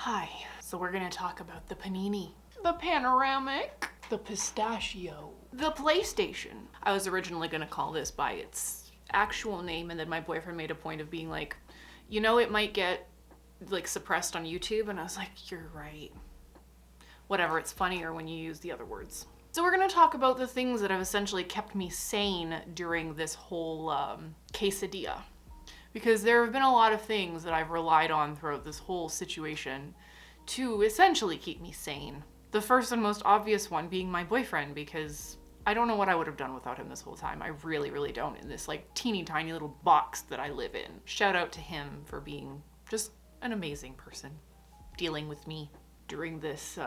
Hi, so we're gonna talk about the Panini, the Panoramic, the Pistachio, the PlayStation. I was originally gonna call this by its actual name, and then my boyfriend made a point of being like, you know, it might get like suppressed on YouTube, and I was like, you're right. Whatever, it's funnier when you use the other words. So we're gonna talk about the things that have essentially kept me sane during this whole quesadilla. Because there have been a lot of things that I've relied on throughout this whole situation to essentially keep me sane. The first and most obvious one being my boyfriend, because I don't know what I would have done without him this whole time. I really, really don't, in this like teeny tiny little box that I live in. Shout out to him for being just an amazing person dealing with me during this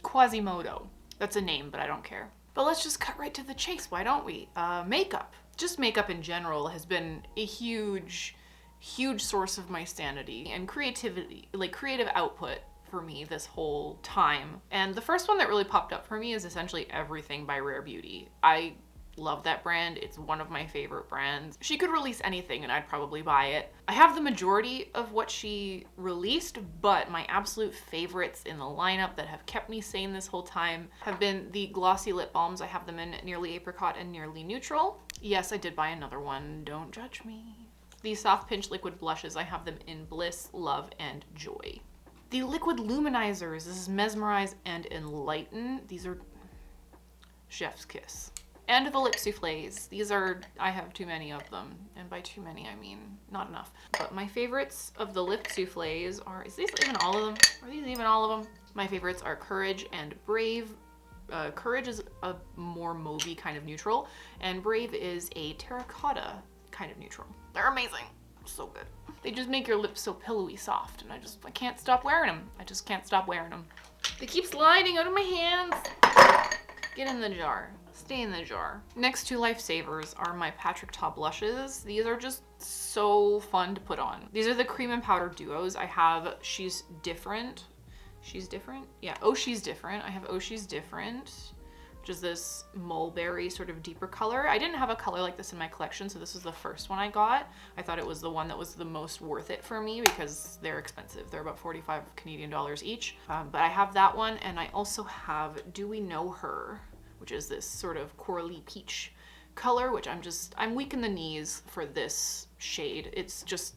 Quasimodo. That's a name, but I don't care. But let's just cut right to the chase, why don't we? Makeup. Just makeup in general has been a huge source of my sanity and creativity, like creative output for me this whole time. And the first one that really popped up for me is essentially everything by Rare Beauty. I love that brand. It's one of my favorite brands. She could release anything and I'd probably buy it. I have the majority of what she released, but my absolute favorites in the lineup that have kept me sane this whole time have been the glossy lip balms. I have them in Nearly Apricot and Nearly Neutral. Yes, I did buy another one. Don't judge me. The Soft Pinch liquid blushes, I have them in Bliss, Love, and Joy. The liquid luminizers, this is Mesmerize and Enlighten. These are chef's kiss. And the lip souffles. These are, I have too many of them. And by too many, I mean not enough. But my favorites of the lip souffles are, is these even all of them? Are these even all of them? My favorites are Courage and Brave. Courage is a more mauvey kind of neutral, and Brave is a terracotta kind of neutral. They're amazing. So good. They just make your lips so pillowy soft, and I can't stop wearing them. I just can't stop wearing them. They keep sliding out of my hands. Get in the jar. Stay in the jar. Next two lifesavers are my Patrick Ta blushes. These are just so fun to put on. These are the cream and powder duos. I have She's Different. She's Different? Yeah, Oh She's Different. I have Oh She's Different, which is this mulberry sort of deeper color. I didn't have a color like this in my collection, so this was the first one I got. I thought it was the one that was the most worth it for me because they're expensive. They're about 45 Canadian dollars each. But I have that one, and I also have Do We Know Her, which is this sort of corally peach color, which I'm weak in the knees for this shade. It's just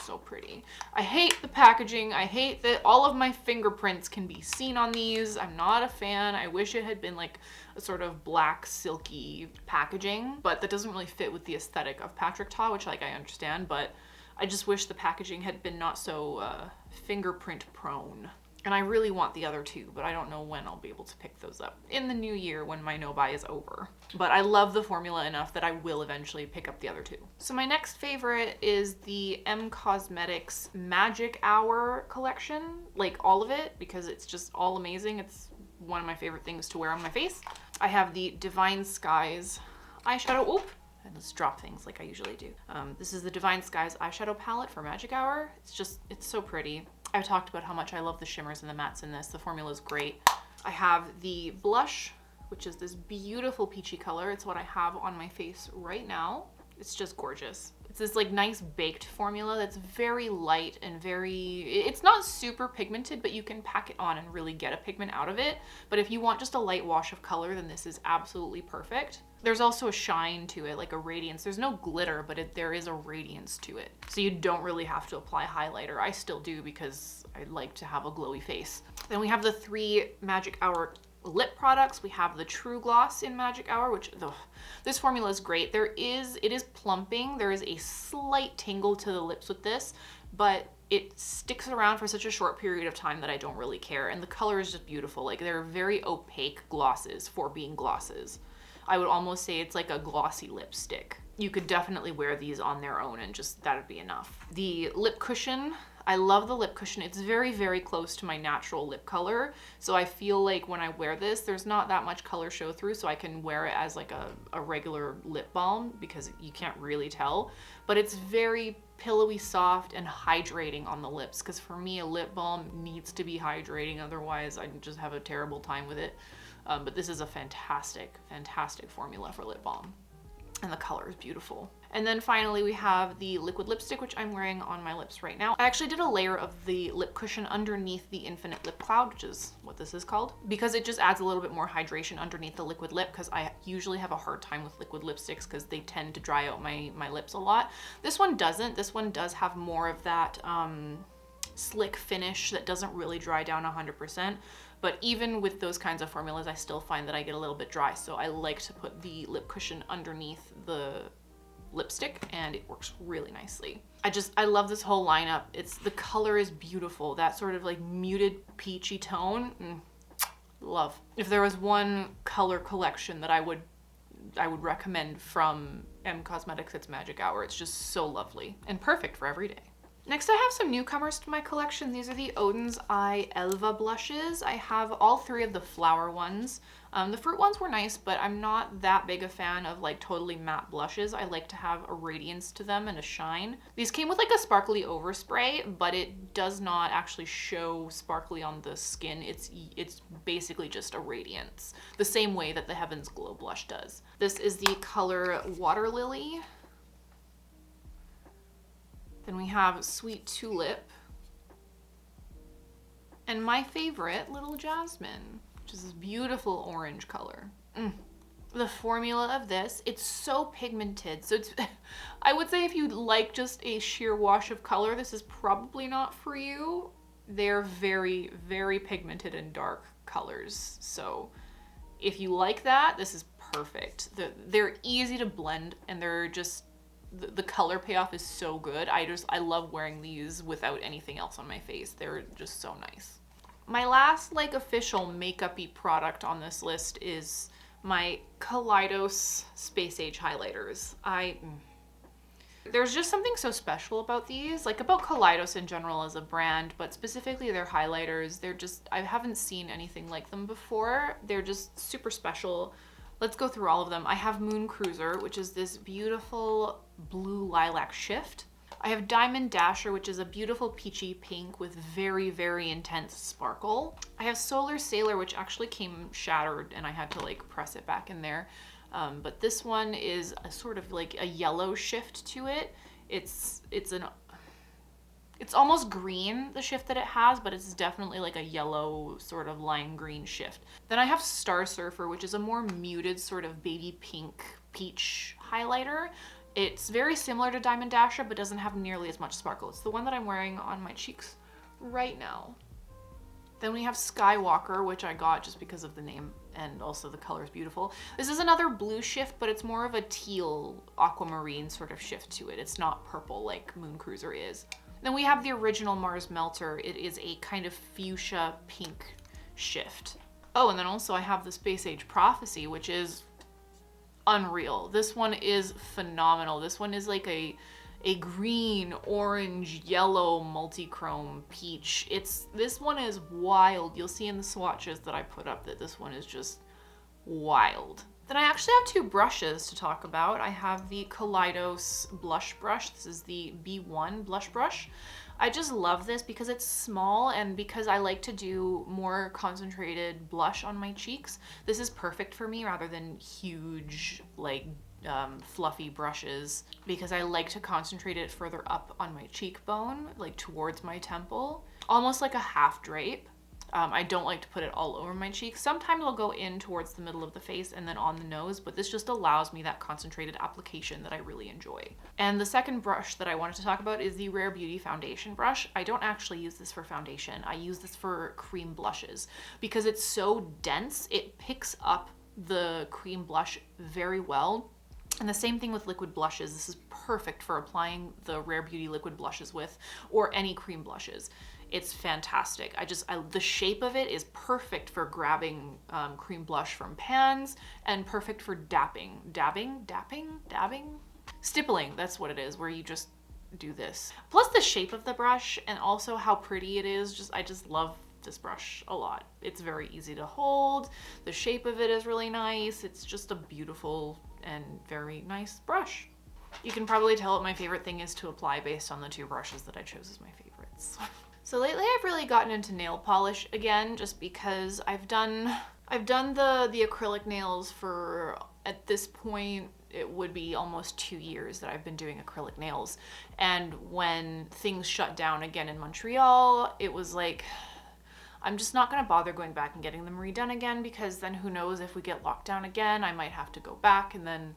so pretty. I hate the packaging. I hate that all of my fingerprints can be seen on these. I'm not a fan. I wish it had been like a sort of black silky packaging, but that doesn't really fit with the aesthetic of Patrick Ta, which like I understand, but I just wish the packaging had been not so fingerprint prone. And I really want the other two, but I don't know when I'll be able to pick those up. In the new year when my no-buy is over. But I love the formula enough that I will eventually pick up the other two. So my next favorite is the M Cosmetics Magic Hour collection. Like all of it, because it's just all amazing. It's one of my favorite things to wear on my face. I have the Divine Skies eyeshadow. Oop! And let's drop things like I usually do. This is the Divine Skies eyeshadow palette for Magic Hour. It's so pretty. I've talked about how much I love the shimmers and the mattes in this. The formula is great. I have the blush, which is this beautiful peachy color. It's what I have on my face right now. It's just gorgeous. It's this like nice baked formula that's very light and it's not super pigmented, but you can pack it on and really get a pigment out of it. But if you want just a light wash of color, then this is absolutely perfect. There's also a shine to it, like a radiance. There's no glitter, but there is a radiance to it. So you don't really have to apply highlighter. I still do because I like to have a glowy face. Then we have the three Magic Hour lip products. We have the True Gloss in Magic Hour, which this formula is great. It is plumping. There is a slight tingle to the lips with this, but it sticks around for such a short period of time that I don't really care. And the color is just beautiful. Like they're very opaque glosses for being glosses. I would almost say it's like a glossy lipstick. You could definitely wear these on their own and just that'd be enough. The lip cushion, I love the lip cushion. It's very, very close to my natural lip color. So I feel like when I wear this, there's not that much color show through, so I can wear it as like a regular lip balm because you can't really tell. But it's very pillowy soft and hydrating on the lips, because for me a lip balm needs to be hydrating, otherwise I just have a terrible time with it. But this is a fantastic, fantastic formula for lip balm. And the color is beautiful. And then finally we have the liquid lipstick, which I'm wearing on my lips right now. I actually did a layer of the lip cushion underneath the Infinite Lip Cloud, which is what this is called, because it just adds a little bit more hydration underneath the liquid lip, because I usually have a hard time with liquid lipsticks because they tend to dry out my lips a lot. This one doesn't. This one does have more of that slick finish that doesn't really dry down 100%. But even with those kinds of formulas, I still find that I get a little bit dry. So I like to put the lip cushion underneath the lipstick and it works really nicely. I love this whole lineup. The color is beautiful. That sort of like muted peachy tone, love. If there was one color collection that I would recommend from M Cosmetics, it's Magic Hour. It's just so lovely and perfect for every day. Next, I have some newcomers to my collection. These are the Odins Eye Elva blushes. I have all three of the flower ones. The fruit ones were nice, but I'm not that big a fan of like totally matte blushes. I like to have a radiance to them and a shine. These came with like a sparkly overspray, but it does not actually show sparkly on the skin. It's basically just a radiance, the same way that the Heaven's Glow blush does. This is the color Water Lily. Then we have Sweet Tulip. And my favorite, Little Jasmine, which is this beautiful orange color. The formula of this, it's so pigmented. So it's, I would say if you like just a sheer wash of color, this is probably not for you. They're very, very pigmented and dark colors. So if you like that, this is perfect. They're easy to blend and they're just, the color payoff is so good. I love wearing these without anything else on my face. They're just so nice. My last like official makeup-y product on this list is my Kaleidos Space Age highlighters. There's just something so special about these, like about Kaleidos in general as a brand, but specifically their highlighters. I haven't seen anything like them before. They're just super special. Let's go through all of them. I have Moon Cruiser, which is this beautiful blue lilac shift. I have Diamond Dasher, which is a beautiful peachy pink with very, very intense sparkle. I have Solar Sailor, which actually came shattered and I had to like press it back in there. But this one is a sort of like a yellow shift to it. It's almost green, the shift that it has, but it's definitely like a yellow sort of lime green shift. Then I have Star Surfer, which is a more muted sort of baby pink peach highlighter. It's very similar to Diamond Dasher, but doesn't have nearly as much sparkle. It's the one that I'm wearing on my cheeks right now. Then we have Skywalker, which I got just because of the name and also the color is beautiful. This is another blue shift, but it's more of a teal aquamarine sort of shift to it. It's not purple like Moon Cruiser is. Then we have the original Mars Melter. It is a kind of fuchsia pink shift. Oh, and then also I have the Space Age Prophecy, which is unreal. This one is phenomenal. This one is like a green, orange, yellow, multi-chrome peach. This one is wild. You'll see in the swatches that I put up that this one is just wild. Then I actually have two brushes to talk about. I have the Kaleidos blush brush. This is the B1 blush brush. I just love this because it's small and because I like to do more concentrated blush on my cheeks. This is perfect for me rather than huge, like fluffy brushes, because I like to concentrate it further up on my cheekbone, like towards my temple, almost like a half drape. I don't like to put it all over my cheeks. Sometimes I'll go in towards the middle of the face and then on the nose, but this just allows me that concentrated application that I really enjoy. And the second brush that I wanted to talk about is the Rare Beauty foundation brush. I don't actually use this for foundation. I use this for cream blushes because it's so dense. It picks up the cream blush very well. And the same thing with liquid blushes. This is perfect for applying the Rare Beauty liquid blushes with, or any cream blushes. It's fantastic. The shape of it is perfect for grabbing cream blush from pans and perfect for dabbing. Stippling, that's what it is, where you just do this. Plus the shape of the brush and also how pretty it is. I just love this brush a lot. It's very easy to hold. The shape of it is really nice. It's just a beautiful and very nice brush. You can probably tell what my favorite thing is to apply based on the two brushes that I chose as my favorites. So lately I've really gotten into nail polish again, just because I've done the acrylic nails for, at this point, it would be almost 2 years that I've been doing acrylic nails. And when things shut down again in Montreal, it was like, I'm just not gonna bother going back and getting them redone again, because then who knows, if we get locked down again, I might have to go back and then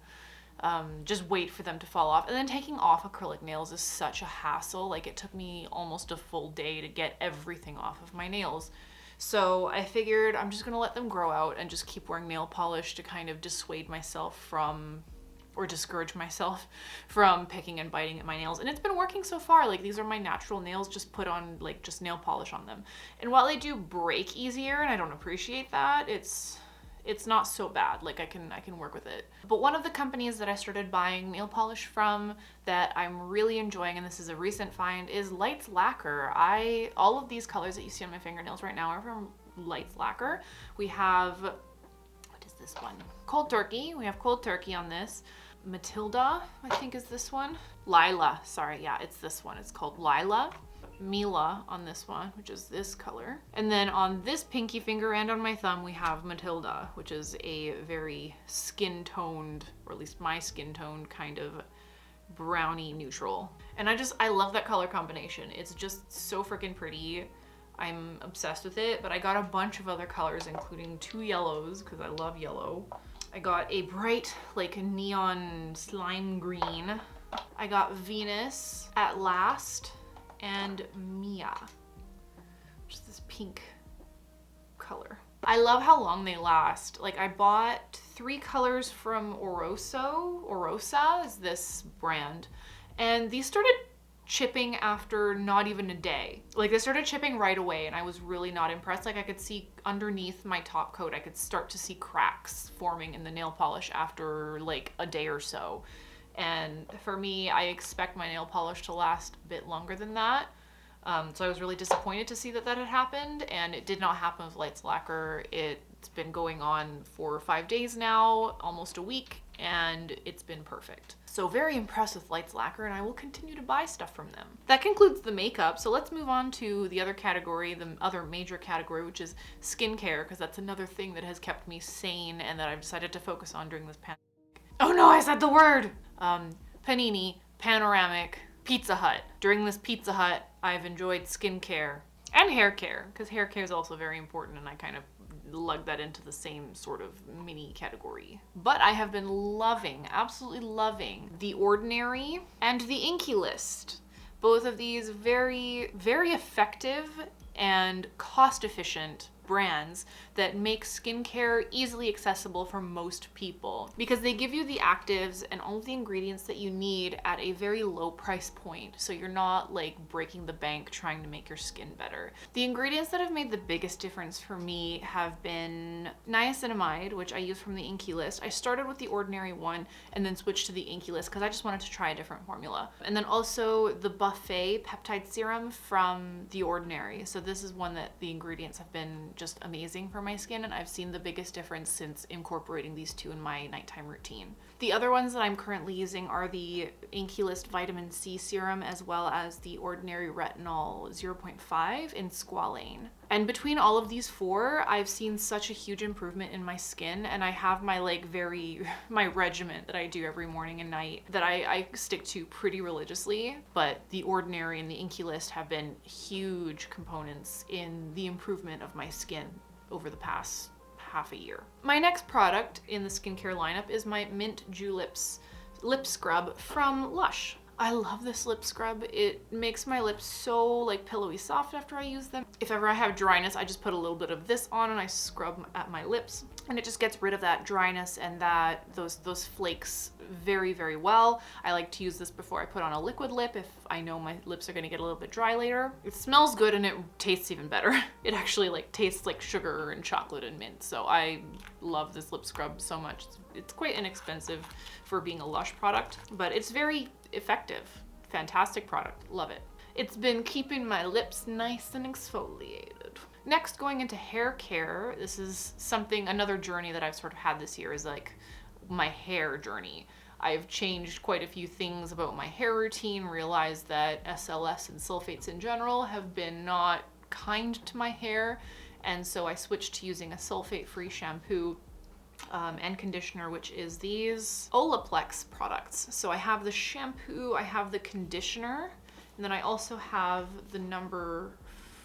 just wait for them to fall off. And then taking off acrylic nails is such a hassle. Like, it took me almost a full day to get everything off of my nails. So I figured I'm just gonna let them grow out and just keep wearing nail polish to kind of dissuade myself from, or discourage myself from picking and biting at my nails. And it's been working so far. Like, these are my natural nails, just put on like just nail polish on them. And while they do break easier, and I don't appreciate that, it's not so bad. Like, I can work with it. But one of the companies that I started buying nail polish from that I'm really enjoying, and this is a recent find, is Lights Lacquer. All of these colors that you see on my fingernails right now are from Lights Lacquer. We have, what is this one? Cold Turkey. We have Cold Turkey on this. Matilda, I think is this one. Lila, sorry, yeah, it's this one. It's called Lila. Mila on this one, which is this color. And then on this pinky finger and on my thumb, we have Matilda, which is a very skin-toned, or at least my skin-toned, kind of brownie neutral. And I love that color combination. It's just so freaking pretty. I'm obsessed with it, but I got a bunch of other colors, including 2 yellows, because I love yellow. I got a bright, like, neon slime green. I got Venus, At Last, and Mia, which is this pink color. I love how long they last. Like, I bought 3 colors from Orosa is this brand, and these started chipping after not even a day. Like, they started chipping right away, and I was really not impressed. Like, I could see underneath my top coat, I could start to see cracks forming in the nail polish after like a day or so. And for me, I expect my nail polish to last a bit longer than that. So I was really disappointed to see that that had happened, and it did not happen with Lights Lacquer. It's been going on for 5 days now, almost a week, and it's been perfect. So very impressed with Lights Lacquer, and I will continue to buy stuff from them. That concludes the makeup, so let's move on to the other category, the other major category, which is skincare, because that's another thing that has kept me sane and that I've decided to focus on during this pandemic. Oh no, I said the word! Panini, Panoramic, Pizza Hut. During this Pizza Hut, I've enjoyed skincare and hair care, because hair care is also very important, and I kind of lug that into the same sort of mini category. But I have been loving, absolutely loving, The Ordinary and the Inky List. Both of these very, very effective and cost-efficient brands that make skincare easily accessible for most people, because they give you the actives and all of the ingredients that you need at a very low price point, so you're not like breaking the bank trying to make your skin better. The ingredients that have made the biggest difference for me have been niacinamide, which I use from the Inky List. I started with the Ordinary one and then switched to the Inky List because I just wanted to try a different formula. And then also the Buffet peptide serum from the Ordinary. So this is one that the ingredients have been just amazing for my skin, and I've seen the biggest difference since incorporating these two in my nighttime routine. The other ones that I'm currently using are the Inky List Vitamin C Serum, as well as the Ordinary Retinol 0.5 in squalane. And between all of these 4, I've seen such a huge improvement in my skin, and I have my my regimen that I do every morning and night that I stick to pretty religiously. But the Ordinary and the Inky List have been huge components in the improvement of my skin over the past half a year. My next product in the skincare lineup is my Mint Juleps lip scrub from Lush. I love this lip scrub. It makes my lips so like pillowy soft after I use them. If ever I have dryness, I just put a little bit of this on and I scrub at my lips, and it just gets rid of that dryness and those flakes very, very well. I like to use this before I put on a liquid lip if I know my lips are gonna get a little bit dry later. It smells good and it tastes even better. It actually like tastes like sugar and chocolate and mint. So I love this lip scrub so much. It's quite inexpensive for being a Lush product, but it's very effective. Fantastic product. Love it. It's been keeping my lips nice and exfoliated. Next, going into hair care, this is another journey that I've sort of had this year, is like my hair journey. I've changed quite a few things about my hair routine, realized that SLS and sulfates in general have been not kind to my hair, and so I switched to using a sulfate-free shampoo and conditioner, which is these Olaplex products. So I have the shampoo, I have the conditioner, and then I also have the number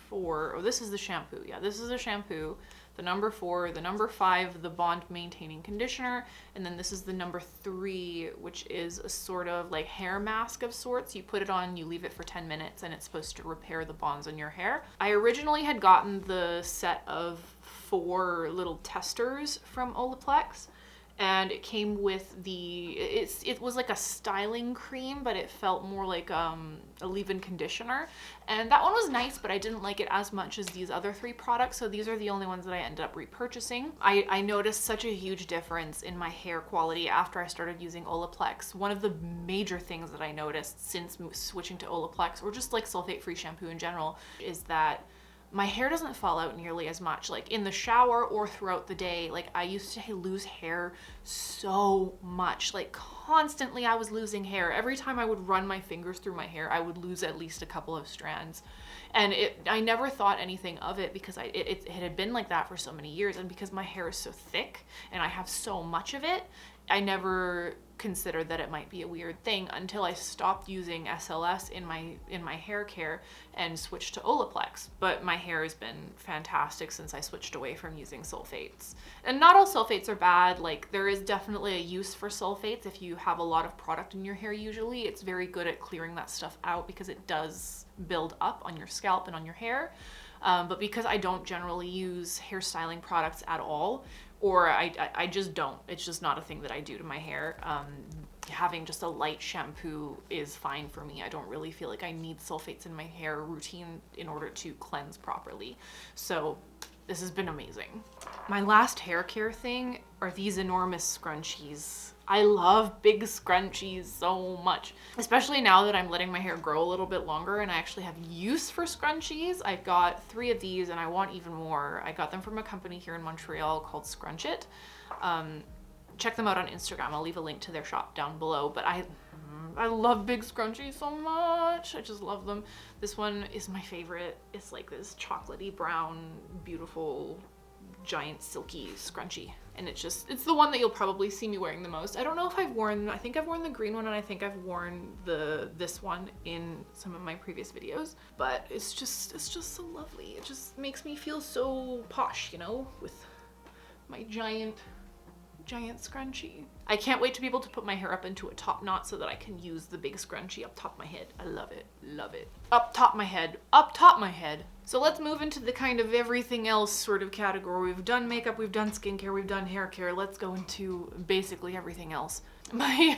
4. Oh, this is the shampoo. Yeah, this is the shampoo. The number 4, the number 5, the bond maintaining conditioner, and then this is the number 3, which is a sort of like hair mask of sorts. You put it on, you leave it for 10 minutes, and it's supposed to repair the bonds on your hair. I originally had gotten the set of 4 little testers from Olaplex, and it came with it was like a styling cream, but it felt more like a leave-in conditioner. And that one was nice, but I didn't like it as much as these other 3 products, so these are the only ones that I ended up repurchasing. I noticed such a huge difference in my hair quality after I started using Olaplex. One of the major things that I noticed since switching to Olaplex, or just like sulfate-free shampoo in general, is that my hair doesn't fall out nearly as much. Like in the shower or throughout the day, like I used to lose hair so much. Like constantly I was losing hair. Every time I would run my fingers through my hair, I would lose at least a couple of strands. And I never thought anything of it because it had been like that for so many years. And because my hair is so thick and I have so much of it, I never considered that it might be a weird thing until I stopped using SLS in my hair care and switched to Olaplex. But my hair has been fantastic since I switched away from using sulfates. And not all sulfates are bad. Like there is definitely a use for sulfates if you have a lot of product in your hair. Usually it's very good at clearing that stuff out because it does build up on your scalp and on your hair. But because I don't generally use hairstyling products at all, or I just don't. It's just not a thing that I do to my hair. Having just a light shampoo is fine for me. I don't really feel like I need sulfates in my hair routine in order to cleanse properly. So this has been amazing. My last hair care thing are these enormous scrunchies. I love big scrunchies so much, especially now that I'm letting my hair grow a little bit longer and I actually have use for scrunchies. I got 3 of these and I want even more. I got them from a company here in Montreal called Scrunchit. Check them out on Instagram. I'll leave a link to their shop down below, but I love big scrunchies so much. I just love them. This one is my favorite. It's like this chocolatey brown, beautiful, giant silky scrunchie. And it's the one that you'll probably see me wearing the most. I don't know if I think I've worn the green one, and I think I've worn this one in some of my previous videos, but it's just so lovely. It just makes me feel so posh, you know, with my giant scrunchie. I can't wait to be able to put my hair up into a top knot so that I can use the big scrunchie up top my head. I love it, love it. Up top my head, up top my head. So let's move into the kind of everything else sort of category. We've done makeup, we've done skincare, we've done hair care. Let's go into basically everything else. My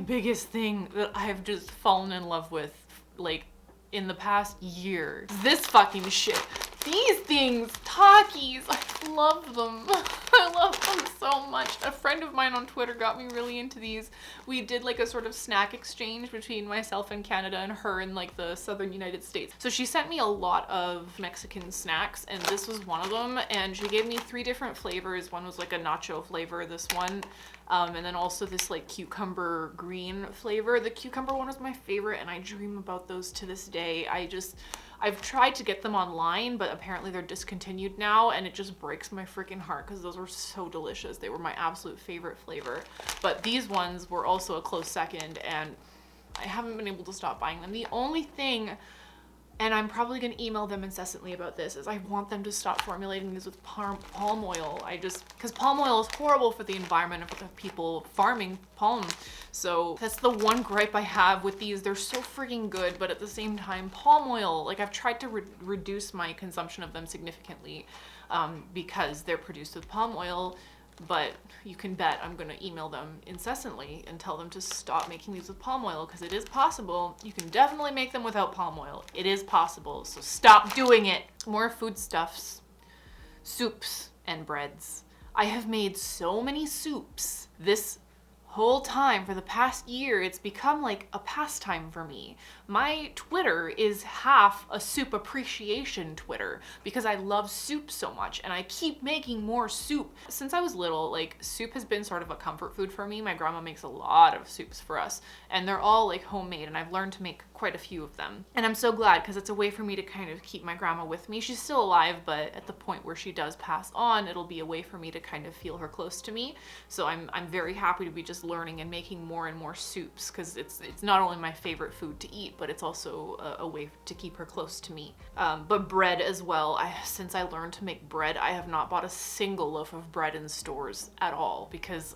biggest thing that I've just fallen in love with, like, in the past year, this fucking shit. These things, Takis, I love them. I love them so much. A friend of mine on Twitter got me really into these. We did like a sort of snack exchange between myself in Canada and her in like the southern United States. So she sent me a lot of Mexican snacks and this was one of them, and she gave me 3 different flavors. One was like a nacho flavor, this one, and then also this like cucumber green flavor. The cucumber one was my favorite and I dream about those to this day. I've tried to get them online, but apparently they're discontinued now, and it just breaks my freaking heart because those were so delicious. They were my absolute favorite flavor. But these ones were also a close second, and I haven't been able to stop buying them. The only thing, and I'm probably gonna email them incessantly about this, is I want them to stop formulating these with palm oil. Because palm oil is horrible for the environment and for the people farming palm. So that's the one gripe I have with these. They're so freaking good, but at the same time, palm oil, like I've tried to reduce my consumption of them significantly because they're produced with palm oil, but you can bet I'm gonna email them incessantly and tell them to stop making these with palm oil, because it is possible. You can definitely make them without palm oil. It is possible, so stop doing it. More foodstuffs, soups, and breads. I have made so many soups this whole time for the past year. It's become like a pastime for me. My Twitter is half a soup appreciation Twitter because I love soup so much and I keep making more soup. Since I was little, like, soup has been sort of a comfort food for me. My grandma makes a lot of soups for us and they're all like homemade, and I've learned to make quite a few of them. And I'm so glad because it's a way for me to kind of keep my grandma with me. She's still alive, but at the point where she does pass on, it'll be a way for me to kind of feel her close to me. So I'm very happy to be just learning and making more and more soups, because it's not only my favorite food to eat, but it's also a way to keep her close to me. But bread as well. Since I learned to make bread, I have not bought a single loaf of bread in stores at all, because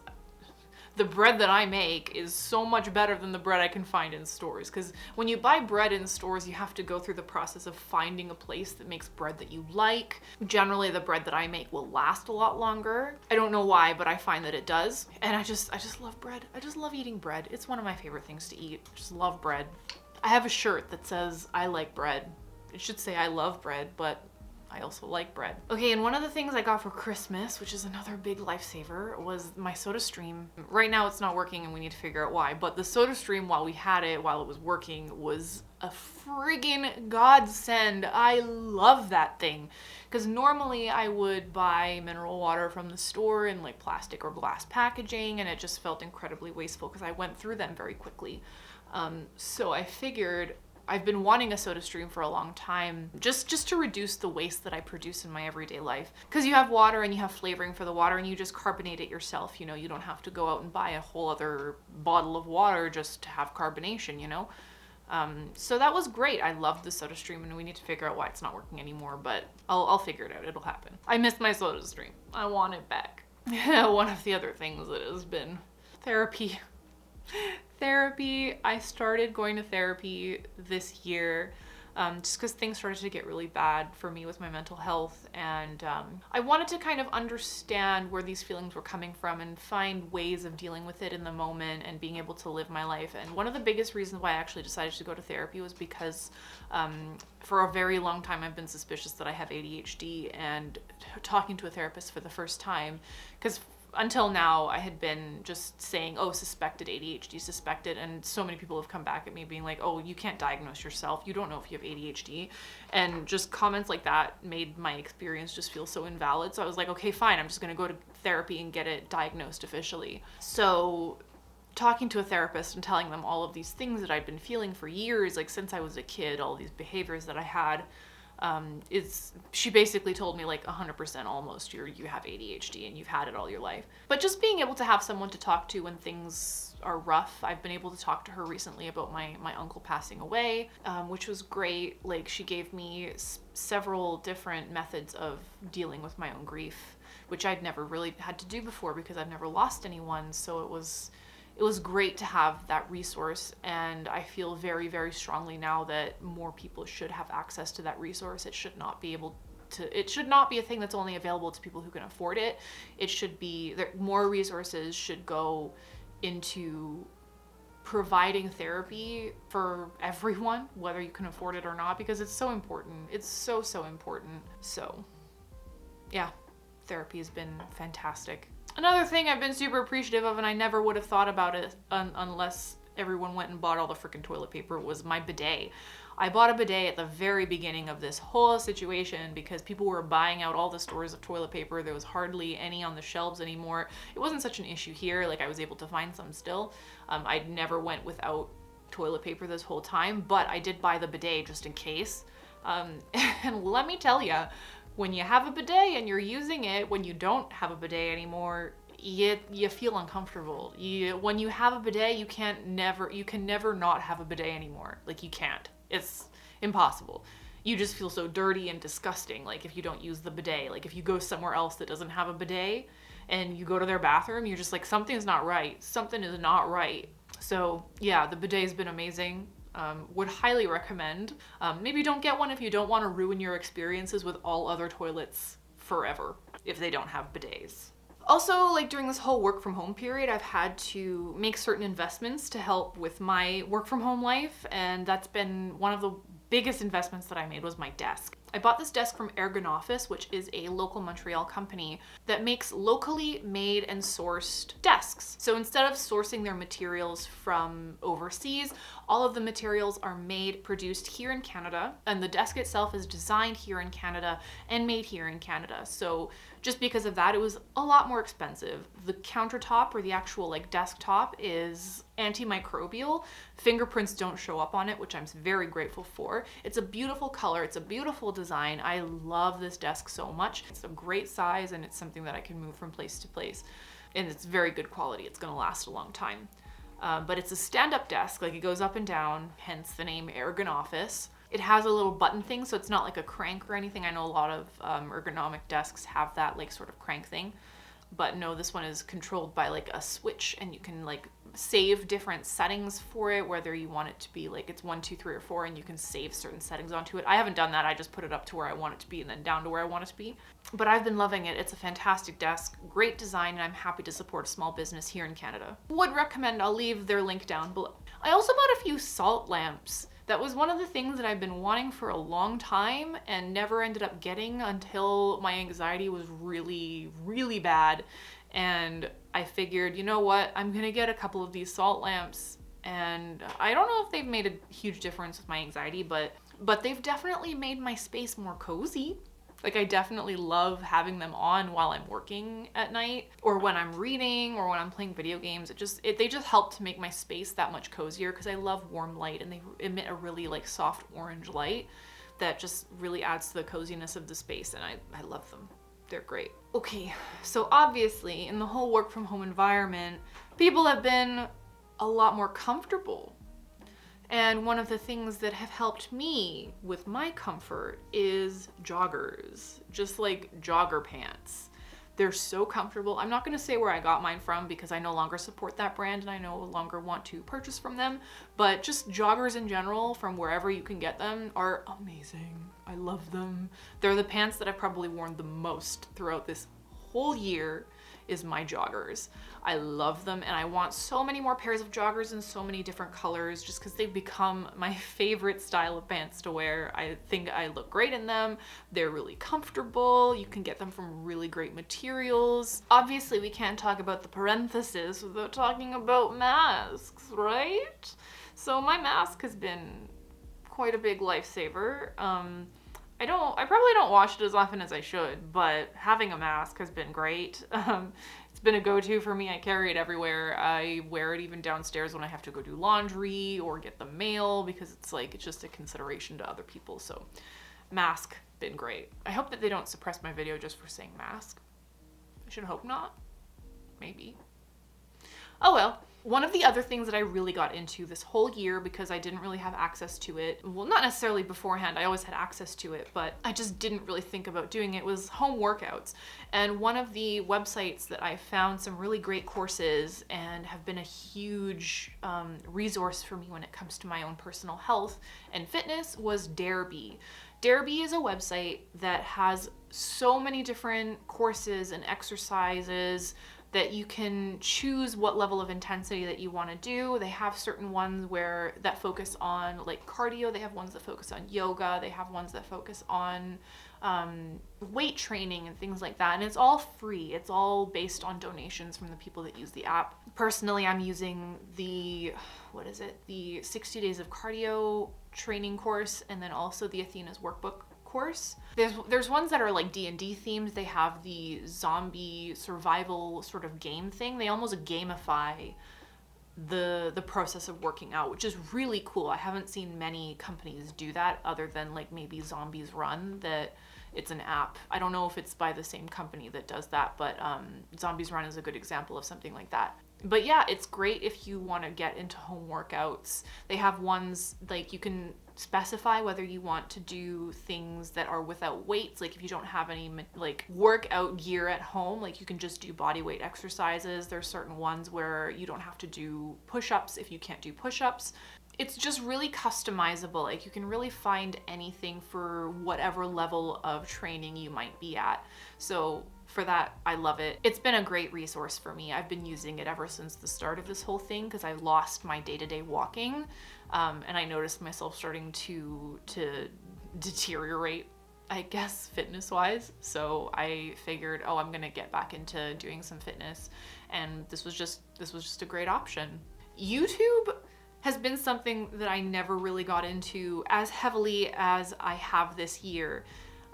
the bread that I make is so much better than the bread I can find in stores. Because when you buy bread in stores, you have to go through the process of finding a place that makes bread that you like. Generally, the bread that I make will last a lot longer. I don't know why, but I find that it does. And I just love bread. I just love eating bread. It's one of my favorite things to eat. I just love bread. I have a shirt that says, I like bread. It should say I love bread, but I also like bread. Okay, and one of the things I got for Christmas, which is another big lifesaver, was my SodaStream. Right now it's not working and we need to figure out why, but the SodaStream, while it was working, was a friggin' godsend. I love that thing. Because normally I would buy mineral water from the store in like plastic or glass packaging, and it just felt incredibly wasteful because I went through them very quickly. So I figured, I've been wanting a SodaStream for a long time, just to reduce the waste that I produce in my everyday life. Because you have water and you have flavoring for the water and you just carbonate it yourself, you know, you don't have to go out and buy a whole other bottle of water just to have carbonation, you know? So that was great. I loved the SodaStream, and we need to figure out why it's not working anymore, but I'll figure it out. It'll happen. I miss my SodaStream. I want it back. One of the other things that has been therapy. Therapy. I started going to therapy this year just because things started to get really bad for me with my mental health, and I wanted to kind of understand where these feelings were coming from and find ways of dealing with it in the moment and being able to live my life. And one of the biggest reasons why I actually decided to go to therapy was because for a very long time I've been suspicious that I have ADHD, and talking to a therapist for the first time, because until now, I had been just saying, oh, suspected ADHD, suspected, and so many people have come back at me being like, oh, you can't diagnose yourself, you don't know if you have ADHD, and just comments like that made my experience just feel so invalid. So I was like, okay, fine, I'm just gonna go to therapy and get it diagnosed officially. So talking to a therapist and telling them all of these things that I'd been feeling for years, like since I was a kid, all these behaviors that I had, she basically told me like 100% almost you have ADHD and you've had it all your life. But just being able to have someone to talk to when things are rough. I've been able to talk to her recently about my uncle passing away, which was great. Like, she gave me several different methods of dealing with my own grief, which I'd never really had to do before because I've never lost anyone. So it was great to have that resource, and I feel very, very strongly now that more people should have access to that resource. It should not be a thing that's only available to people who can afford it. It should be, more resources should go into providing therapy for everyone, whether you can afford it or not, because it's so important. It's so, so important. So yeah, therapy has been fantastic. Another thing I've been super appreciative of, and I never would have thought about it unless everyone went and bought all the freaking toilet paper, was my bidet. I bought a bidet at the very beginning of this whole situation because people were buying out all the stores of toilet paper. There was hardly any on the shelves anymore. It wasn't such an issue here. Like, I was able to find some still. I never went without toilet paper this whole time, but I did buy the bidet just in case. And let me tell you, when you have a bidet and you're using it, when you don't have a bidet anymore, you feel uncomfortable. When you have a bidet, you can never not have a bidet anymore. Like, you can't. It's impossible. You just feel so dirty and disgusting, like, if you don't use the bidet. Like, if you go somewhere else that doesn't have a bidet and you go to their bathroom, you're just like, something's not right. Something is not right. So yeah, the bidet's been amazing. Would highly recommend. Maybe don't get one if you don't want to ruin your experiences with all other toilets forever if they don't have bidets. Also, like, during this whole work from home period, I've had to make certain investments to help with my work from home life, and that's been one of the biggest investments that I made was my desk. I bought this desk from Ergonoffice, which is a local Montreal company that makes locally made and sourced desks. So instead of sourcing their materials from overseas, all of the materials are made, produced here in Canada, and the desk itself is designed here in Canada and made here in Canada. So just because of that, it was a lot more expensive. The countertop, or the actual like desktop, is antimicrobial. Fingerprints don't show up on it, which I'm very grateful for. It's a beautiful color, it's a beautiful design. I love this desk so much. It's a great size and it's something that I can move from place to place. And it's very good quality, it's gonna last a long time. But it's a stand-up desk, like it goes up and down, hence the name Ergonoffice. It has a little button thing, so it's not like a crank or anything. I know a lot of ergonomic desks have that like sort of crank thing, but no, this one is controlled by like a switch, and you can like save different settings for it, whether you want it to be like it's 1, 2, 3, or 4, and you can save certain settings onto it. I haven't done that. I just put it up to where I want it to be and then down to where I want it to be. But I've been loving it. It's a fantastic desk, great design, and I'm happy to support a small business here in Canada. Would recommend. I'll leave their link down below. I also bought a few salt lamps. That was one of the things that I've been wanting for a long time and never ended up getting until my anxiety was really, really bad. And I figured, you know what, I'm gonna get a couple of these salt lamps. And I don't know if they've made a huge difference with my anxiety, but they've definitely made my space more cozy. Like, I definitely love having them on while I'm working at night, or when I'm reading, or when I'm playing video games. They just help to make my space that much cozier, because I love warm light, and they emit a really like soft orange light that just really adds to the coziness of the space, and I love them. They're great. Okay, so obviously in the whole work from home environment, people have been a lot more comfortable. And one of the things that have helped me with my comfort is joggers, just like jogger pants. They're so comfortable. I'm not gonna say where I got mine from because I no longer support that brand and I no longer want to purchase from them, but just joggers in general from wherever you can get them are amazing. I love them. They're the pants that I've probably worn the most throughout this whole year is my joggers. I love them, and I want so many more pairs of joggers in so many different colors just because they've become my favorite style of pants to wear. I think I look great in them. They're really comfortable. You can get them from really great materials. Obviously, we can't talk about the parentheses without talking about masks, right? So my mask has been quite a big lifesaver. I probably don't wash it as often as I should, but having a mask has been great. It's been a go-to for me. I carry it everywhere. I wear it even downstairs when I have to go do laundry or get the mail because it's just a consideration to other people. So mask, been great. I hope that they don't suppress my video just for saying mask. I should hope not. Maybe. Oh well. One of the other things that I really got into this whole year because I didn't really have access to it, well, not necessarily beforehand, I always had access to it, but I just didn't really think about doing it, was home workouts. And one of the websites that I found some really great courses and have been a huge resource for me when it comes to my own personal health and fitness was DareBee. DareBee is a website that has so many different courses and exercises that you can choose what level of intensity that you want to do. They have certain ones that focus on like cardio. They have ones that focus on yoga. They have ones that focus on weight training and things like that. And it's all free. It's all based on donations from the people that use the app. Personally, I'm using the 60 Days of Cardio training course, and then also the Athena's workbook course. There's ones that are like D&D themed. They have the zombie survival sort of game thing. They almost gamify the process of working out, which is really cool. I haven't seen many companies do that other than like maybe Zombies Run, that it's an app. I don't know if it's by the same company that does that, but Zombies Run is a good example of something like that. But yeah, it's great if you want to get into home workouts. They have ones like you can specify whether you want to do things that are without weights. Like if you don't have any like workout gear at home, like you can just do body weight exercises. There's certain ones where you don't have to do push-ups if you can't do push-ups. It's just really customizable. Like you can really find anything for whatever level of training you might be at. So for that, I love it. It's been a great resource for me. I've been using it ever since the start of this whole thing because I lost my day-to-day walking, and I noticed myself starting to deteriorate I guess fitness wise. So I figured, oh, I'm gonna get back into doing some fitness, and this was just a great option. YouTube has been something that I never really got into as heavily as I have this year.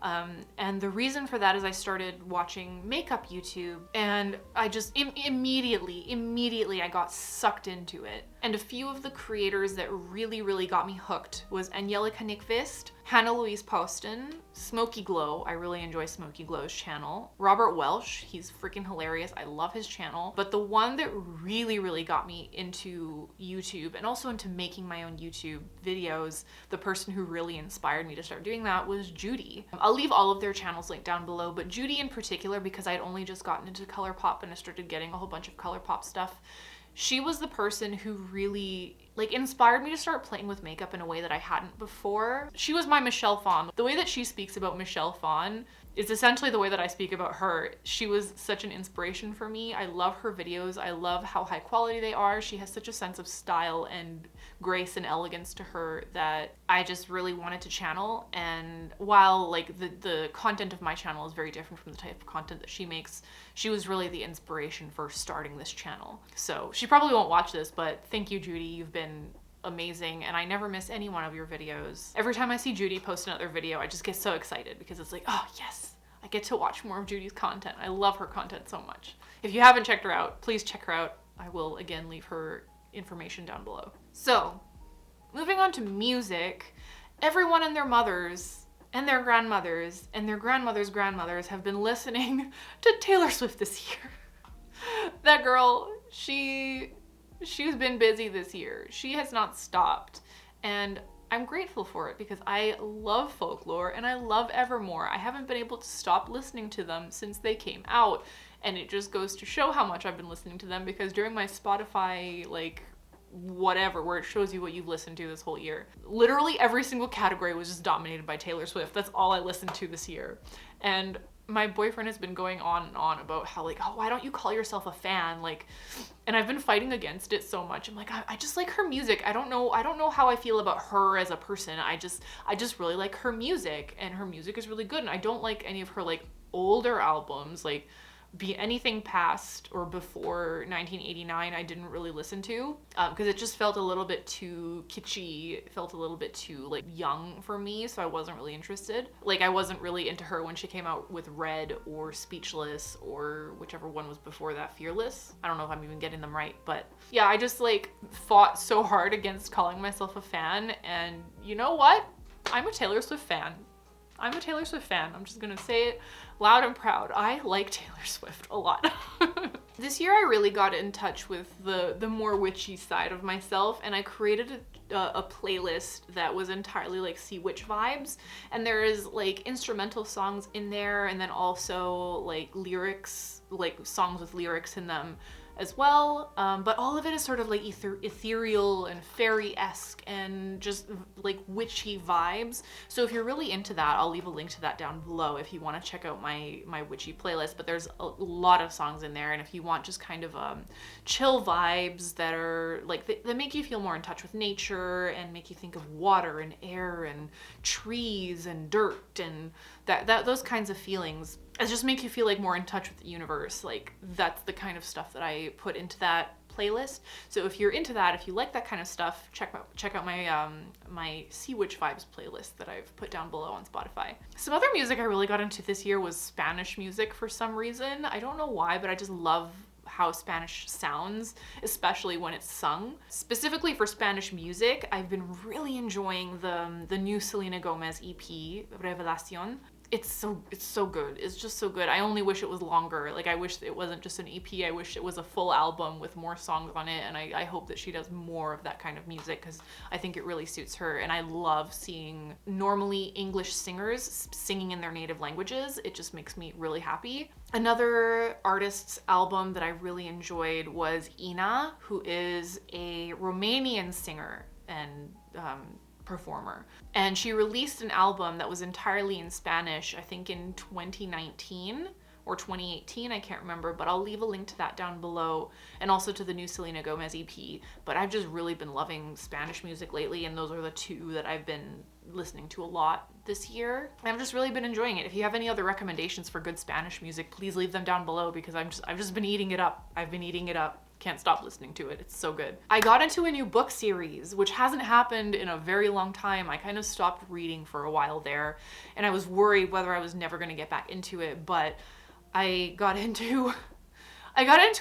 And the reason for that is I started watching makeup YouTube, and I just immediately I got sucked into it. And a few of the creators that really got me hooked was Angelica Nyqvist, Hannah Louise Poston, Smoky Glow. I really enjoy Smoky Glow's channel. Robert Welsh, he's freaking hilarious. I love his channel. But the one that really got me into YouTube and also into making my own YouTube videos, the person who really inspired me to start doing that was Judy. I'll leave all of their channels linked down below, but Judy in particular, because I'd only just gotten into ColourPop and I started getting a whole bunch of ColourPop stuff, she was the person who really like inspired me to start playing with makeup in a way that I hadn't before. She was my Michelle Phan. The way that she speaks about Michelle Phan is essentially the way that I speak about her. She was such an inspiration for me. I love her videos. I love how high quality they are. She has such a sense of style and grace and elegance to her that I just really wanted to channel. And while like the content of my channel is very different from the type of content that she makes, she was really the inspiration for starting this channel. So she probably won't watch this, but thank you, Judy. You've been amazing, and I never miss any one of your videos. Every time I see Judy post another video, I just get so excited because it's like, oh yes, I get to watch more of Judy's content. I love her content so much. If you haven't checked her out, please check her out. I will again leave her information down below. So, moving on to music, everyone and their mothers and their grandmothers and their grandmothers' grandmothers have been listening to Taylor Swift this year. That girl, she's been busy this year. She has not stopped, and I'm grateful for it because I love folklore and I love Evermore. I haven't been able to stop listening to them since they came out, and it just goes to show how much I've been listening to them because during my Spotify, like, whatever, where it shows you what you've listened to this whole year, literally every single category was just dominated by Taylor Swift. That's all I listened to this year. And my boyfriend has been going on and on about how like, oh, why don't you call yourself a fan? Like, and I've been fighting against it so much. I'm like, I just like her music. I don't know how I feel about her as a person. I just really like her music, and her music is really good. And I don't like any of her like older albums, like be anything past or before 1989 I didn't really listen to because it just felt a little bit too kitschy. It felt a little bit too like young for me, so I wasn't really interested. Like I wasn't really into her when she came out with Red or Speechless or whichever one was before that, Fearless. I don't know if I'm even getting them right, but yeah, I just like fought so hard against calling myself a fan, and you know what? I'm a Taylor Swift fan. I'm a Taylor Swift fan. I'm just gonna say it loud and proud. I like Taylor Swift a lot. This year I really got in touch with the more witchy side of myself, and I created a playlist that was entirely like sea witch vibes, and there is like instrumental songs in there, and then also like lyrics, like songs with lyrics in them as well, but all of it is sort of like ethereal and fairy-esque and just like witchy vibes. So if you're really into that, I'll leave a link to that down below if you want to check out my witchy playlist. But there's a lot of songs in there, and if you want just kind of chill vibes that are like that make you feel more in touch with nature and make you think of water and air and trees and dirt and that those kinds of feelings, it just make you feel like more in touch with the universe. Like that's the kind of stuff that I put into that playlist. So if you're into that, if you like that kind of stuff, check out my my Sea Witch Vibes playlist that I've put down below on Spotify. Some other music I really got into this year was Spanish music for some reason. I don't know why, but I just love how Spanish sounds, especially when it's sung. Specifically for Spanish music, I've been really enjoying the new Selena Gomez EP, Revelación. It's so good. It's just so good. I only wish it was longer. Like I wish it wasn't just an EP. I wish it was a full album with more songs on it, and I hope that she does more of that kind of music because I think it really suits her, and I love seeing normally English singers singing in their native languages. It just makes me really happy. Another artist's album that I really enjoyed was Ina, who is a Romanian singer and performer, and she released an album that was entirely in Spanish, I think in 2019 or 2018, I can't remember, but I'll leave a link to that down below, and also to the new Selena Gomez EP. But I've just really been loving Spanish music lately, and those are the two that I've been listening to a lot this year. I've just really been enjoying it. If you have any other recommendations for good Spanish music, please leave them down below because I've just been eating it up. I've been eating it up. Can't stop listening to it. It's so good. I got into a new book series, which hasn't happened in a very long time. I kind of stopped reading for a while there, and I was worried whether I was never going to get back into it, but I got into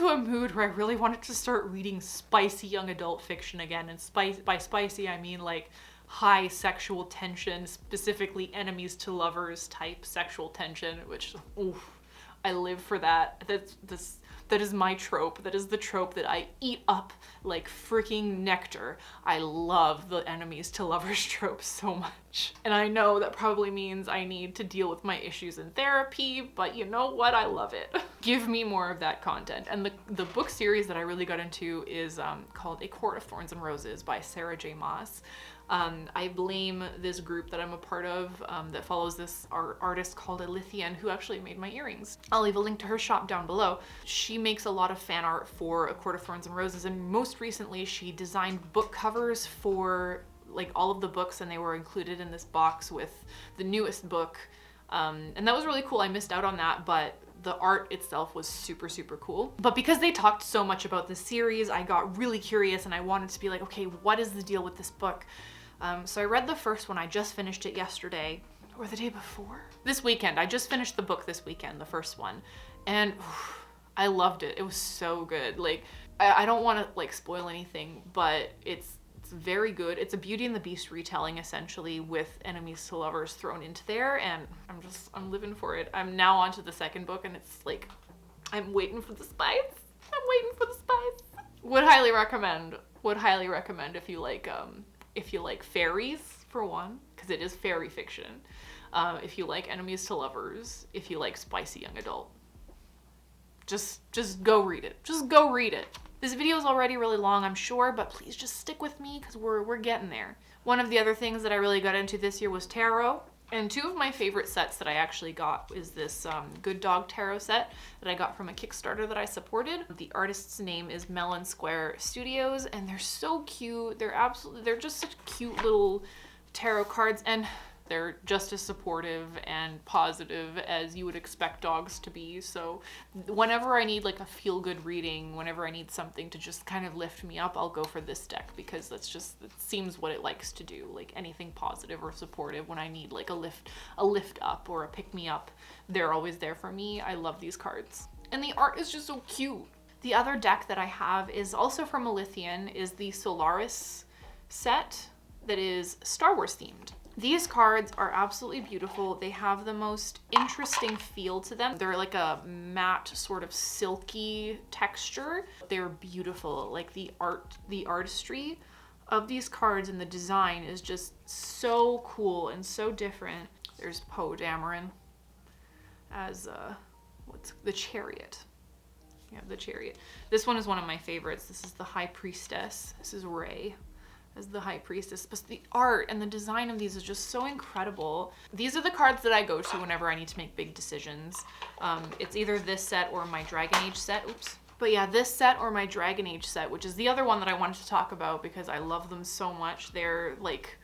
a mood where I really wanted to start reading spicy young adult fiction again. And by spicy, I mean like high sexual tension, specifically enemies to lovers type sexual tension, which, oof, I live for that. That is my trope. That is the trope that I eat up like freaking nectar. I love the enemies to lovers trope so much. And I know that probably means I need to deal with my issues in therapy, but you know what? I love it. Give me more of that content. And the book series that I really got into is called A Court of Thorns and Roses by Sarah J. Maas. I blame this group that I'm a part of that follows this artist called Elithien, who actually made my earrings. I'll leave a link to her shop down below. She makes a lot of fan art for A Court of Thorns and Roses, and most recently she designed book covers for like all of the books, and they were included in this box with the newest book. And that was really cool. I missed out on that, but the art itself was super, super cool. But because they talked so much about the series, I got really curious and I wanted to be like, okay, what is the deal with this book? So I read the first one. I just finished it yesterday or the day before. This weekend. I just finished the book this weekend, the first one. And I loved it. It was so good. Like, I don't want to like spoil anything, but it's very good. It's a Beauty and the Beast retelling essentially with enemies to lovers thrown into there, and I'm living for it. I'm now on to the second book and it's like, I'm waiting for the spice. I'm waiting for the spice. Would highly recommend. Would highly recommend if you like fairies, for one, because it is fairy fiction. If you like enemies to lovers, if you like spicy young adult, just go read it. Just go read it. This video is already really long, I'm sure, but please just stick with me because we're getting there. One of the other things that I really got into this year was tarot. And two of my favorite sets that I actually got is this Good Dog Tarot set that I got from a Kickstarter that I supported. The artist's name is Melonsquare Studios, and they're so cute. They're just such cute little tarot cards, and they're just as supportive and positive as you would expect dogs to be. So whenever I need like a feel-good reading, whenever I need something to just kind of lift me up, I'll go for this deck because it seems what it likes to do. Like anything positive or supportive, when I need like a lift up or a pick me up, they're always there for me. I love these cards. And the art is just so cute. The other deck that I have is also from Elithien, is the Solaris set that is Star Wars themed. These cards are absolutely beautiful. They have the most interesting feel to them. They're like a matte sort of silky texture. They're beautiful. Like the artistry of these cards and the design is just so cool and so different. There's Poe Dameron as what's the Chariot. Yeah, the Chariot. This one is one of my favorites. This is the High Priestess. This is Rey as the High Priestess. But the art and the design of these is just so incredible. These are the cards that I go to whenever I need to make big decisions. It's either this set or my Dragon Age set. Oops. But yeah, this set or my Dragon Age set, which is the other one that I wanted to talk about because I love them so much. They're like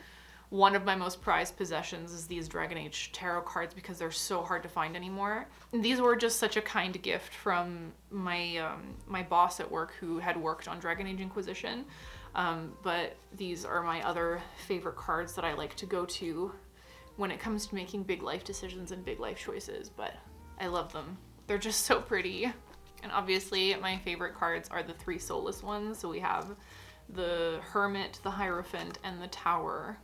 one of my most prized possessions is these Dragon Age tarot cards because they're so hard to find anymore. And these were just such a kind gift from my my boss at work who had worked on Dragon Age Inquisition. But these are my other favorite cards that I like to go to when it comes to making big life decisions and big life choices, but I love them. They're just so pretty. And obviously my favorite cards are the three soulless ones. So we have the Hermit, the Hierophant, and the Tower.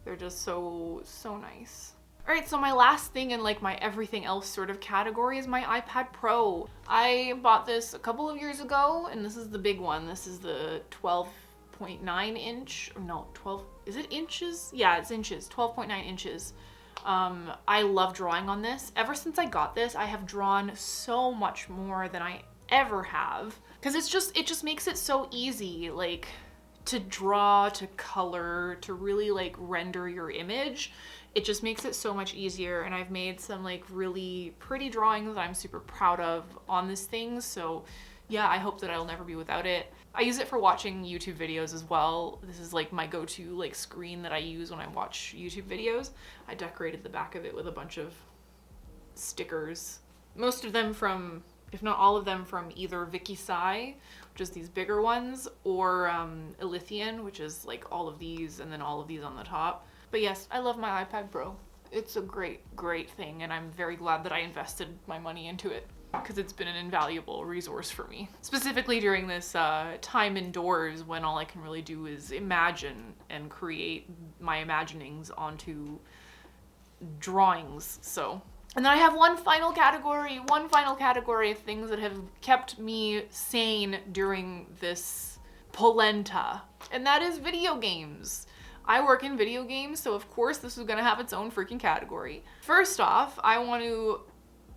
They're just so nice. All right, so my last thing in like my everything else sort of category is my iPad Pro. I bought this a couple of years ago, and this is the big one. This is the 12.9 inch, no, 12, is it inches? Yeah, it's inches, 12.9 inches. I love drawing on this. Ever since I got this, I have drawn so much more than I ever have. Cause it just makes it so easy, like to draw, to color, to really like render your image. It just makes it so much easier, and I've made some like really pretty drawings that I'm super proud of on this thing, so yeah, I hope that I'll never be without it. I use it for watching YouTube videos as well. This is like my go-to like screen that I use when I watch YouTube videos. I decorated the back of it with a bunch of stickers. Most of them from, if not all of them, from either Witchy, which is these bigger ones, or Elithien, which is like all of these and then all of these on the top. But yes, I love my iPad Pro. It's a great, great thing, and I'm very glad that I invested my money into it because it's been an invaluable resource for me. Specifically during this time indoors when all I can really do is imagine and create my imaginings onto drawings, so. And then I have one final category of things that have kept me sane during this polenta, and that is video games. I work in video games, so of course this is gonna have its own freaking category. First off, I want to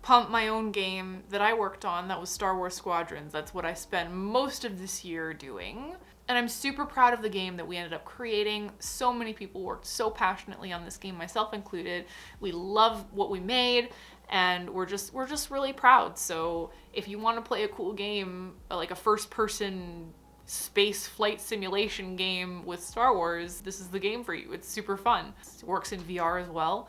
pump my own game that I worked on, that was Star Wars Squadrons. That's what I spent most of this year doing. And I'm super proud of the game that we ended up creating. So many people worked so passionately on this game, myself included. We love what we made, and we're just really proud. So if you want to play a cool game, like a first-person space flight simulation game with Star Wars, this is the game for you. It's super fun. It works in VR as well.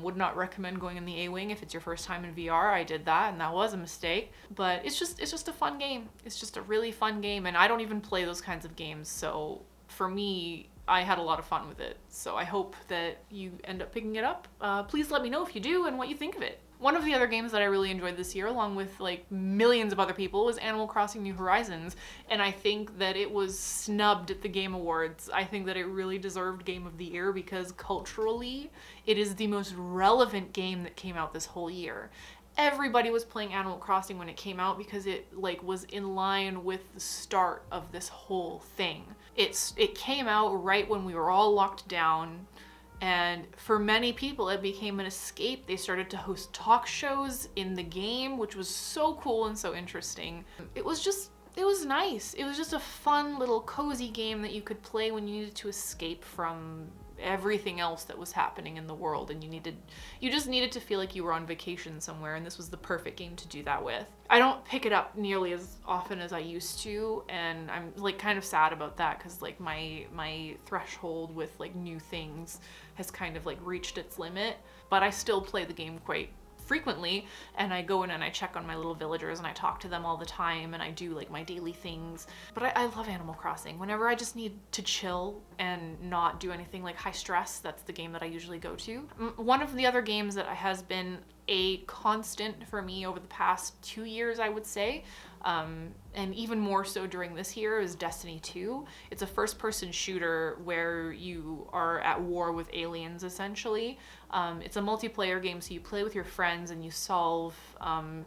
Would not recommend going in the A-Wing if it's your first time in VR. I did that and that was a mistake, but it's just a fun game. It's just a really fun game, and I don't even play those kinds of games, so for me, I had a lot of fun with it. So I hope that you end up picking it up. Please let me know if you do and what you think of it. One of the other games that I really enjoyed this year, along with like millions of other people, was Animal Crossing New Horizons, and I think that it was snubbed at the Game Awards. I think that it really deserved Game of the Year because culturally, it is the most relevant game that came out this whole year. Everybody was playing Animal Crossing when it came out because it like was in line with the start of this whole thing. It came out right when we were all locked down. And for many people, it became an escape. They started to host talk shows in the game, which was so cool and so interesting. It was nice. It was just a fun little cozy game that you could play when you needed to escape from everything else that was happening in the world, and you just needed to feel like you were on vacation somewhere, and this was the perfect game to do that with. I don't pick it up nearly as often as I used to, and I'm like kind of sad about that because like my threshold with like new things has kind of like reached its limit, but I still play the game quite frequently, and I go in and I check on my little villagers and I talk to them all the time and I do like my daily things. But I love Animal Crossing. Whenever I just need to chill and not do anything like high stress, that's the game that I usually go to. One of the other games that has been a constant for me over the past 2 years, I would say, and even more so during this year, is Destiny 2. It's a first-person shooter where you are at war with aliens, essentially. It's a multiplayer game, so you play with your friends and you solve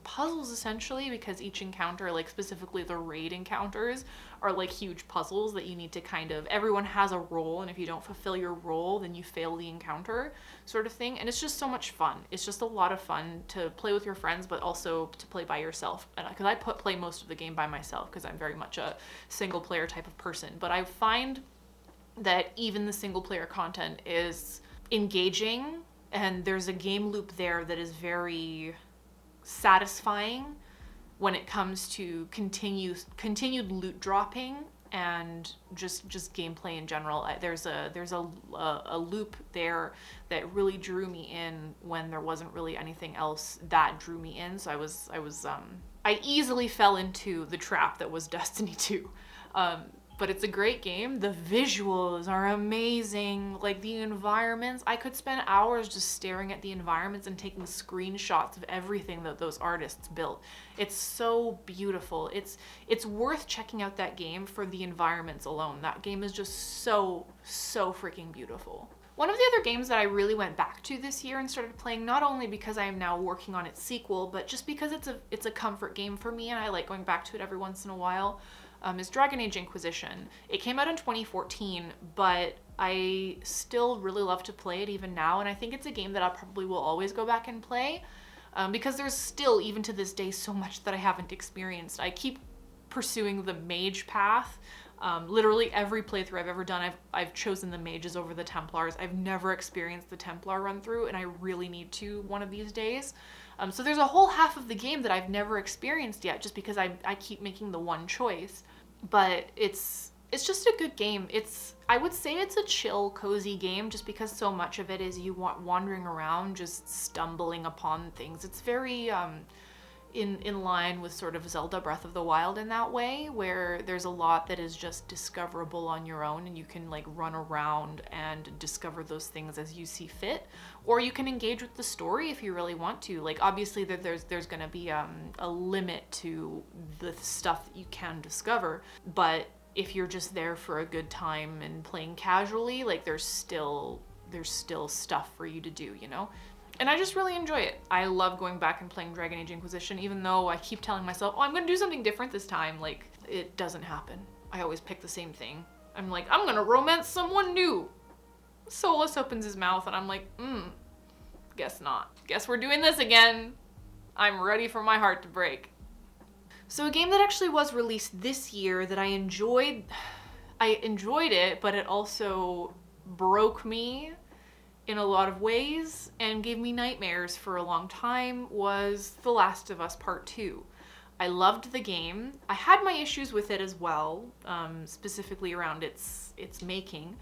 puzzles, essentially, because each encounter, like specifically the raid encounters, are like huge puzzles that you need to kind of, everyone has a role, and if you don't fulfill your role, then you fail the encounter, sort of thing. And it's just so much fun. It's just a lot of fun to play with your friends, but also to play by yourself. Because I play most of the game by myself because I'm very much a single player type of person. But I find that even the single player content is engaging, and there's a game loop there that is very satisfying when it comes to continued loot dropping and just gameplay in general. There's a loop there that really drew me in when there wasn't really anything else that drew me in. So I easily fell into the trap that was Destiny 2. But it's a great game. The visuals are amazing. Like the environments, I could spend hours just staring at the environments and taking screenshots of everything that those artists built. It's so beautiful. It's worth checking out that game for the environments alone. That game is just so freaking beautiful. One of the other games that I really went back to this year and started playing, not only because I am now working on its sequel, but just because it's a comfort game for me and I like going back to it every once in a while, is Dragon Age Inquisition. It came out in 2014, but I still really love to play it even now, and I think it's a game that I probably will always go back and play, because there's still, even to this day, so much that I haven't experienced. I keep pursuing the mage path, Literally every playthrough I've ever done, I've chosen the mages over the Templars. I've never experienced the Templar run through, and I really need to one of these days. So there's a whole half of the game that I've never experienced yet, just because I keep making the one choice. But it's just a good game. I would say it's a chill, cozy game, just because so much of it is you wandering around, just stumbling upon things. It's very in line with sort of Zelda Breath of the Wild in that way, where there's a lot that is just discoverable on your own, and you can like run around and discover those things as you see fit, or you can engage with the story if you really want to. Like, obviously there's going to be a limit to the stuff that you can discover, but if you're just there for a good time and playing casually, like there's still stuff for you to do, you know? And I just really enjoy it. I love going back and playing Dragon Age Inquisition, even though I keep telling myself, oh, I'm gonna do something different this time. Like, it doesn't happen. I always pick the same thing. I'm like, I'm gonna romance someone new. Solus opens his mouth and I'm like, guess not. Guess we're doing this again. I'm ready for my heart to break. So a game that actually was released this year that I enjoyed it, but it also broke me in a lot of ways and gave me nightmares for a long time, was The Last of Us Part 2. I loved the game. I had my issues with it as well, specifically around its making,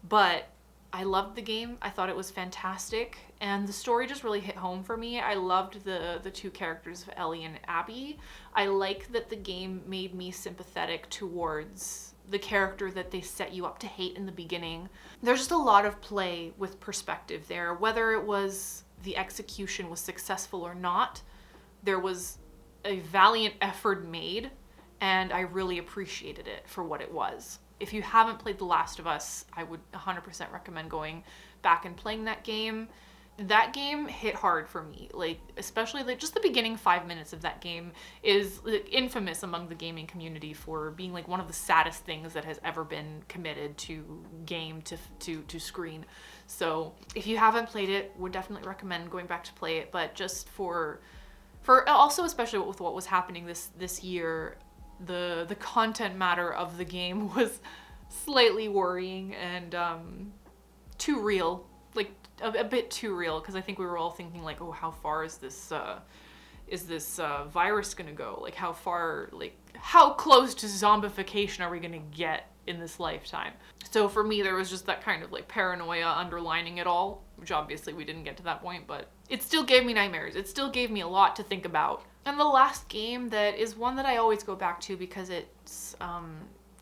but I loved the game. I thought it was fantastic, and the story just really hit home for me. I loved the two characters of Ellie and Abby. I like that the game made me sympathetic towards the character that they set you up to hate in the beginning. There's just a lot of play with perspective there. Whether it was the execution was successful or not, there was a valiant effort made, and I really appreciated it for what it was. If you haven't played The Last of Us, I would 100% recommend going back and playing that game. That game hit hard for me, like especially like just the beginning 5 minutes of that game is like infamous among the gaming community for being like one of the saddest things that has ever been committed to game to screen. So if you haven't played it, would definitely recommend going back to play it. But just for also, especially with what was happening this year, the content matter of the game was slightly worrying and too real, like a bit too real, because I think we were all thinking like, oh, how far is this virus gonna go? Like how far, like how close to zombification are we gonna get in this lifetime? So for me, there was just that kind of like paranoia underlining it all, which obviously we didn't get to that point, but it still gave me nightmares. It still gave me a lot to think about. And the last game that is one that I always go back to because it's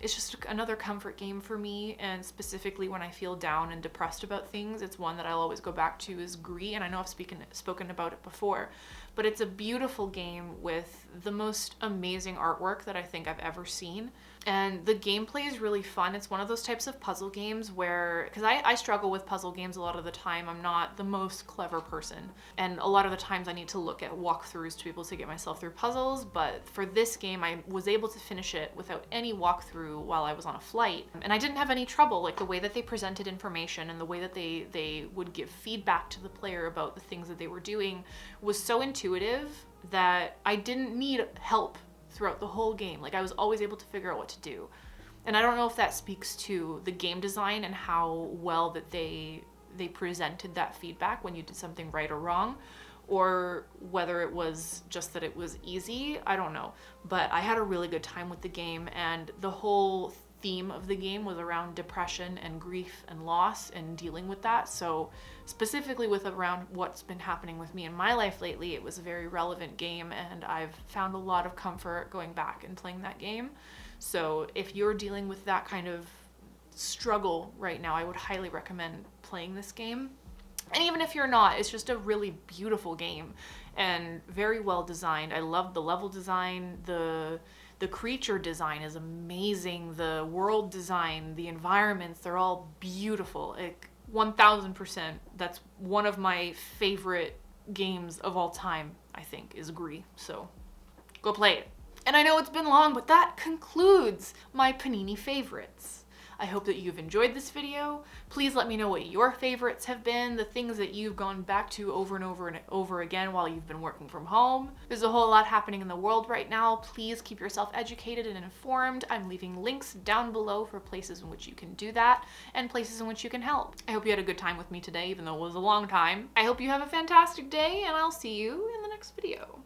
just another comfort game for me, and specifically when I feel down and depressed about things, it's one that I'll always go back to, is GREE, and I know I've spoken about it before, but it's a beautiful game with the most amazing artwork that I think I've ever seen. And the gameplay is really fun. It's one of those types of puzzle games where, because I struggle with puzzle games a lot of the time. I'm not the most clever person, and a lot of the times I need to look at walkthroughs to be able to get myself through puzzles, but for this game I was able to finish it without any walkthrough while I was on a flight, and I didn't have any trouble. Like the way that they presented information and the way that they would give feedback to the player about the things that they were doing was so intuitive that I didn't need help throughout the whole game. Like I was always able to figure out what to do. And I don't know if that speaks to the game design and how well that they presented that feedback when you did something right or wrong, or whether it was just that it was easy. I don't know. But I had a really good time with the game, and the whole theme of the game was around depression and grief and loss and dealing with that. So specifically with around what's been happening with me in my life lately, it was a very relevant game, and I've found a lot of comfort going back and playing that game. So if you're dealing with that kind of struggle right now, I would highly recommend playing this game. And even if you're not, it's just a really beautiful game and very well designed. I love the level design, the creature design is amazing, the world design, the environments, they're all beautiful. Like 1000%, that's one of my favorite games of all time, I think, is GREE. So go play it. And I know it's been long, but that concludes my Panini favorites. I hope that you've enjoyed this video. Please let me know what your favorites have been, the things that you've gone back to over and over and over again while you've been working from home. There's a whole lot happening in the world right now. Please keep yourself educated and informed. I'm leaving links down below for places in which you can do that and places in which you can help. I hope you had a good time with me today, even though it was a long time. I hope you have a fantastic day, and I'll see you in the next video.